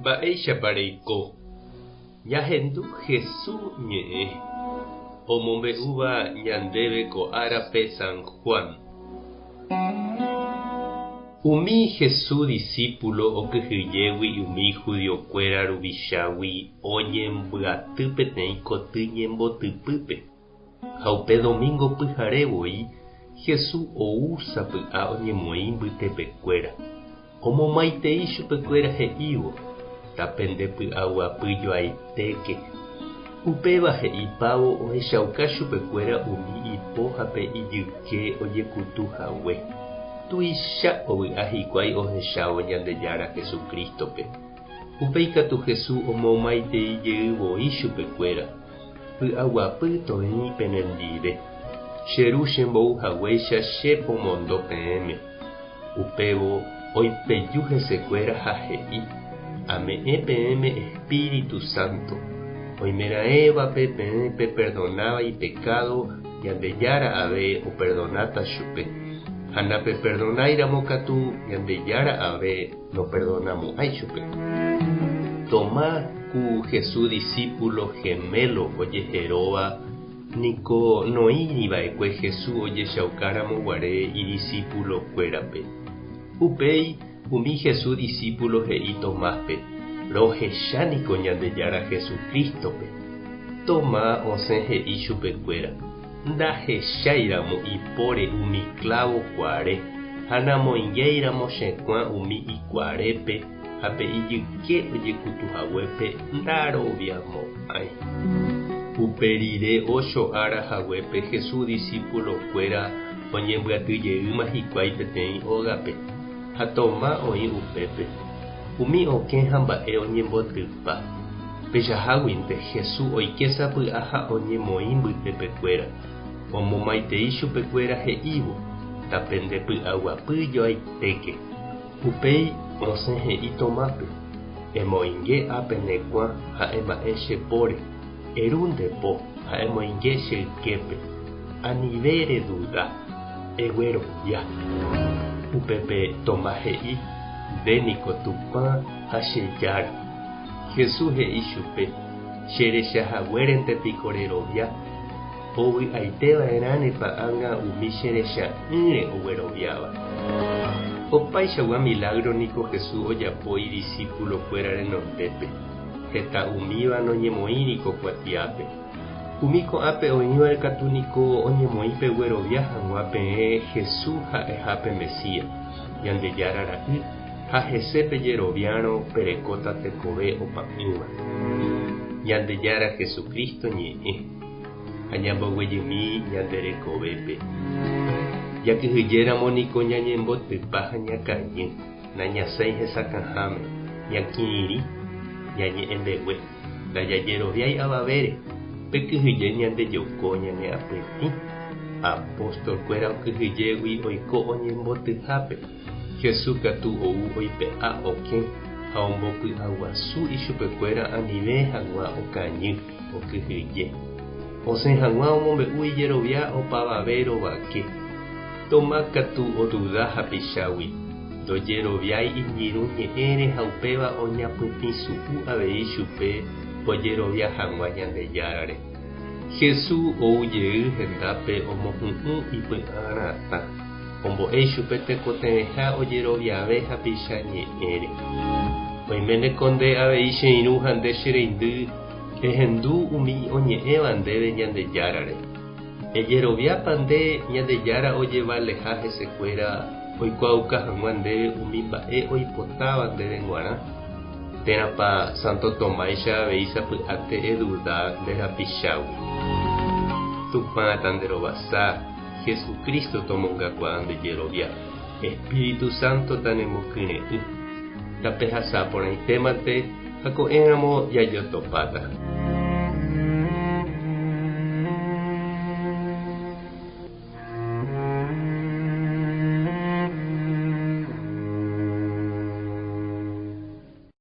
Mba'éichapareiko ñahendu Jesús ñe'ẽ omombe'úva ñandéve ko árape San Juan. Umi Jesús discípulo okyhyjégui umi judiokuéra ruvichágui oñembyatý peteĩ koty ñembotypýpe. Ha upe domingo pyharevoi Jesús oúsapy'a oñemoĩ mbytepekuéra. Omomaitei chupekuéra he'ívo tapende py'aguapyjoaitéke. Upéva he'ipávo ohechauka chupekuéra umi ipóhape ijyke ojekutuhague. Tuicha ovy'a hikuái ohechávo Ñandejára Jesukristope. Upéi katu Jesús omomaiteijeyvoi chupekuéra. Py'aguapy toĩ penendive. Cheru chembouhag̃uéicha che pomondo peẽme. Upévo oipeju hesekuéra ha he'i. Ame'ẽ peẽme Espíritu Santo. Oimeraẽvape peẽpe perdonávai pecado Ñandejára ave operdonáta chupe. Ha ndape perdonáiramo katu Ñandejára ave noperdonamo'ãi chupe. Tomás ku Jesús discípulo gemelo ojeheróva niko noĩriva'ekue Jesús ojechaukaramoguare idiscípulo kuérape. Upéi umi Jesús discípulo he'i Tomáspe: rohechánico Ñandejára Jesukristope. Tomás osẽ he'i chupekuéra: ndahecháiramo ipóre umi clavo kuare ha namoingeíramo chekuã umi ikuaarépe ha pe ijyke ojekutuhaguépe ndaroviamo'ãi. Uperire 8 ára haguépe Jesús discípulo kuéra oñembyatýjeýma hikuái peteĩ ógape. Ha Tomás oĩ upépe. Umi okẽ ha mba'e oñembotypa. Pejaháguinte Jesús oikesapy'a ha oñemoĩ mbytepekuéra. Omomaitei chupekuéra he'ívo tapende py'aguapyjoaitéke. Upéi osẽ he'i Tomáspe: emoinge apenekuã ha emba'e chepóre. Erúndepo ha emoinge che yképe. Anive reduda. Eguerovia. Upépe Tomás he'i: ndéniko Tupã ha che jára. Jesús he'i chupe: cherechahaguérentepiko rerovia. Ovy'aiteva'erãnepa ág̃a umi cherecha'ỹre ogueroviáva. Opaichagua milagro niko Jesús ojapo idiscípulo kuéra renondépe. Heta umíva noñemoĩriko kuatiápe. Umi ko'ápe oĩva katu niko oñemoĩ peguerovia hag̃ua peẽ Jesús ha'ehápe Mesías, Ñandejára ra'y, ha hese pejeroviárõ perekóta tekove opa'ỹva. Ñandejára Jesukristo ñe'ẽ ha ñamboguejymi ñanderekovépe. Jakyhyjéramo niko ñañembotypa ha ñakãñy, nañasãi hesakãháme, ñakirirĩ, ñañe'ẽmbegue, ndajajeroviái avavére. Pekyhyje ñandejoko ñane'ãpytĩ. Apóstol kuéra okyhyjégui oiko oñembotyhápe. Jesús katu ou oipe'a okẽ ha ombopy'aguasu ichupekuéra anive hag̃ua okañy okyhyje. Osẽ hag̃ua omombe'u ijerovia opavave rovake. Tomás katu oduda hapichágui. Ndojeroviái iñirũ ñe'ẽre ha upéva oñapytĩ su'u avei chupe ojerovia hag̃ua Ñandejárare. Jesús oujey hendápe omohu'ũ ipy'arãta. Ombo'éi chupe tekotevẽha ojeroviave hapicha ñe'ẽre. Oiméneko nde avei che irũ ha nde che reindy ehendu umi oñe'ẽva ndéve Ñandejárare. Ejeroviápa nde Ñandejára ojevaleha hesekuéra oikuauka hag̃ua ndéve umi mba'e oipotáva ndéve g̃uarã. Térãpa Santo Tomáicha avei sapy'áte eduda nderapichágui. Tupãta nderovasa. Jesucristo tomongakuaa ndejerovia. Espíritu Santo tanembokyre'ỹ. Tape hasã porãitémante ha ko'ẽramo jajotopáta.